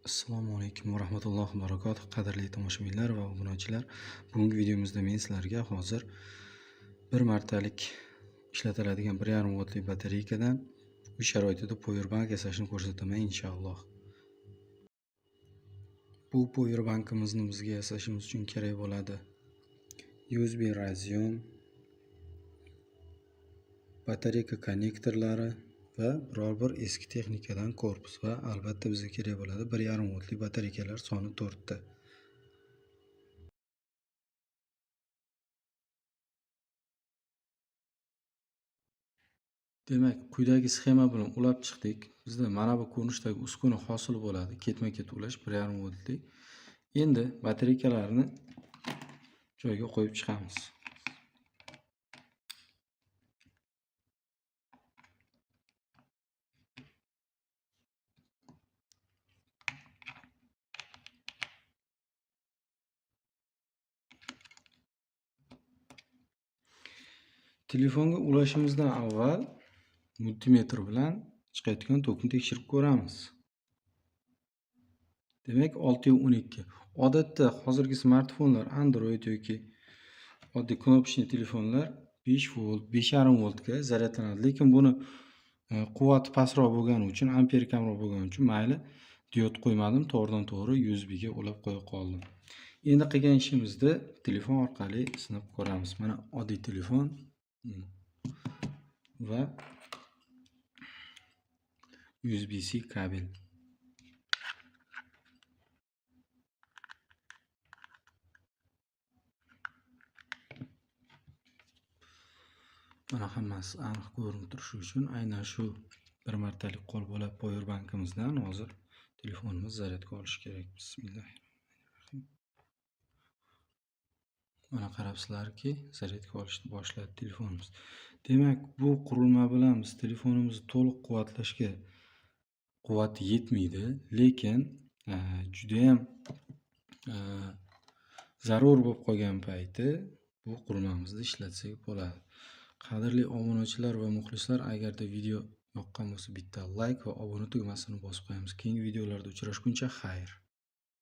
Assalomu alaykum va rahmatullohi va barakatuh. Qadrli tomoshabinlar va obunachilar, bugungi videomizda men sizlarga hozir bir martalik ishlatiladigan 1,5 voltli batareykadan uy sharoitida powerbank yasashni ko'rsataman inshaalloh. Bu powerbankimizni bizga yasashimiz uchun kerak bo'ladi USB razion, batareyka konnektorlari va biror bir eski texnikadan korpus va albatta bizga kerak bo'ladi 1,5 voltli batareykalar soni 4 ta. Demak, quyidagi sxema bilan ulab chiqdik. Bizda mana bu ko'rinishdagi uskuna hosil bo'ladi. Ketma-ket ulash 1,5 voltli. Endi batareykalarni joyiga qo'yib chiqamiz. Telefonga ulashimizdan avval multimetr bilan chiqayotgan tokni tekshirib ko'ramiz. Demak, 612. Odatda hozirgi smartfonlar Android yoki oddiy knopchli telefonlar 5 volt, 5,5 voltga zaryadlanadi. Lekin buni quvvati pastroq bo'lgani uchun, amperi kamroq bo'lgani uchun mayli diod qo'ymadim, to'g'ridan-to'g'ri USB ga ulab qo'ya qoldim. Endi qilgan ishimizni telefon orqali sinab ko'ramiz. Mana oddiy telefon va USB-C kabel. Mana hammasi aniq ko'rinib turishi uchun aynan shu bir martalik qo'l bo'lab powerbankimizdan hozir telefonimiz zaryadga olish kerak. Bismillahirrohmanirrohim. Mana qarabsizlarki, zaryadga olishni boshladi telefonimiz. Demak, bu qurilma bilan biz telefonimizni to'liq quvvatlashga quvvati yetmaydi, lekin juda ham zarur bo'lib qolgan payti bu qurilmamizni ishlatsak bo'ladi. Qadrli obunachilar va muxlislar, agarda video yoqqan bo'lsa bitta like va obuna tugmasini bosib qo'yamiz. Keyingi videolarda uchrashguncha xayr.